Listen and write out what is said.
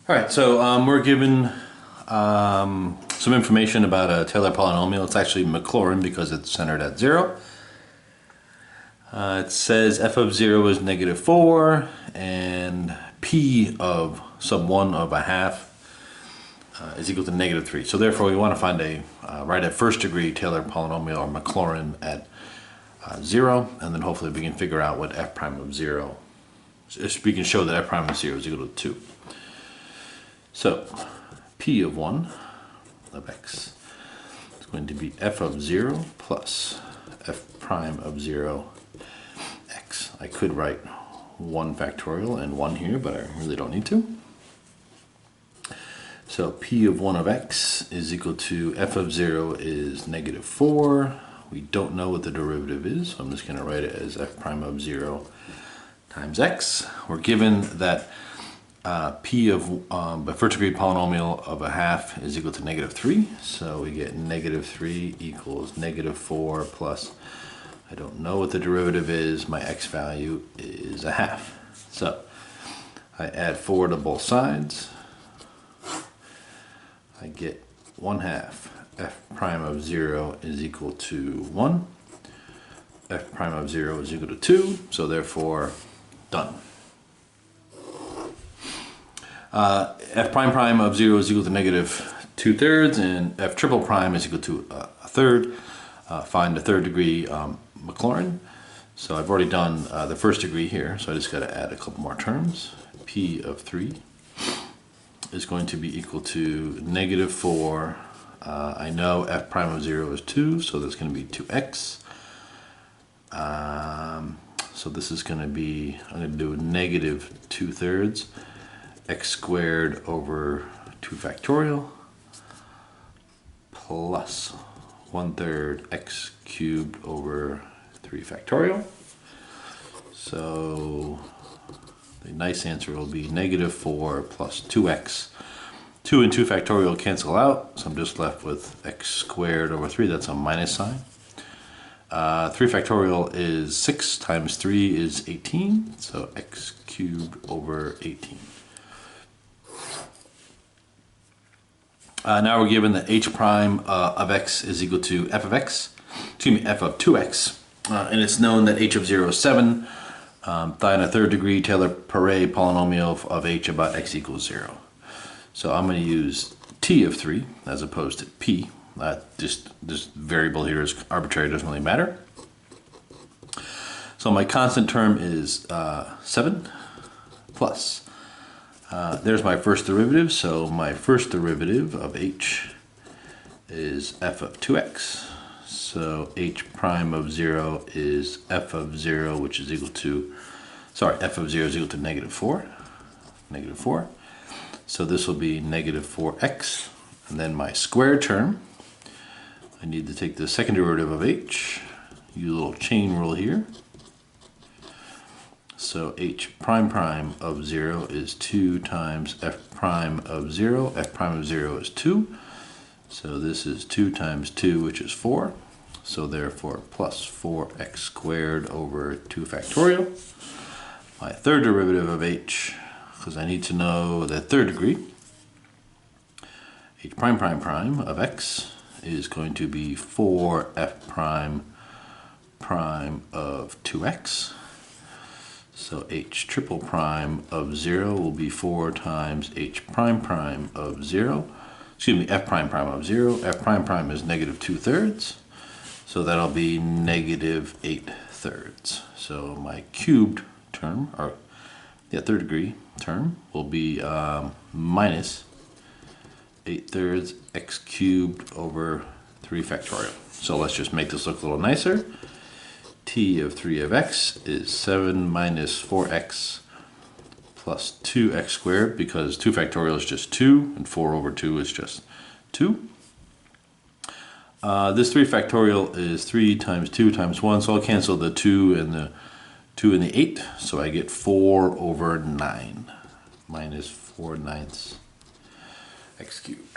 All right, so we're given some information about a Taylor polynomial. It's actually Maclaurin because it's centered at 0. It says f of 0 is -4 and p of sub 1 of a half is equal to -3. So therefore we want to find a right at first degree Taylor polynomial or Maclaurin at 0, and then hopefully we can figure out what f prime of 0, if we can show that f prime of 0 is equal to 2. So p of 1 of x is going to be f of 0 plus f prime of 0 x. I could write 1 factorial and 1 here, but I really don't need to. So p of 1 of x is equal to f of 0 is -4. We don't know what the derivative is, so I'm just going to write it as f prime of 0 times x. We're given that p of a first degree polynomial of a half is equal to -3. So we get -3 equals -4 plus, I don't know what the derivative is, my x value is a half. So I add 4 to both sides. I get 1/2 f prime of 0 is equal to 1. F prime of 0 is equal to 2, so therefore done. F prime prime of 0 is equal to -2/3, and f triple prime is equal to a third. Find the third degree Maclaurin. So I've already done the first degree here, so I just got to add a couple more terms. P of 3 is going to be equal to -4. I know f prime of 0 is 2, so that's going to be 2x. So this is going to be, I'm going to do -2/3 x squared over 2 factorial plus 1/3 x cubed over 3 factorial. So the nice answer will be -4 plus 2x. 2 and 2 factorial cancel out, so I'm just left with x squared over 3. That's a minus sign. 3 factorial is 6 times 3 is 18, so x cubed over 18. Now we're given that h prime of x is equal to f of x, excuse me, f of 2x, and it's known that h of 0 is 7. Find a third degree Taylor polynomial of h about x equals 0. So I'm going to use t of 3 as opposed to p. Just this variable here is arbitrary, doesn't really matter. So my constant term is 7 plus. There's my first derivative, so my first derivative of h is f of 2x. So h prime of 0 is f of 0, which is equal to, f of 0 is equal to -4. -4. So this will be -4x. And then my square term, I need to take the second derivative of h, use a little chain rule here. So h prime prime of 0 is 2 times f prime of 0. F prime of 0 is 2. So this is 2 times 2, which is 4. So therefore plus 4x squared over 2 factorial. My third derivative of h, because I need to know the third degree, h prime prime prime of x is going to be 4f prime prime of 2x. So h triple prime of 0 will be 4 times h prime prime of 0. Excuse me, f prime prime of 0. F prime prime is -2/3. So that'll be -8/3. So my cubed term, or third degree term, will be minus 8/3 x cubed over 3 factorial. So let's just make this look a little nicer. T of 3 of x is 7 minus 4x plus 2x squared, because 2 factorial is just 2 and 4 over 2 is just 2. This 3 factorial is 3 times 2 times 1, so I'll cancel the 2 and the 2 and the 8, so I get 4 over 9 minus 4/9 x cubed.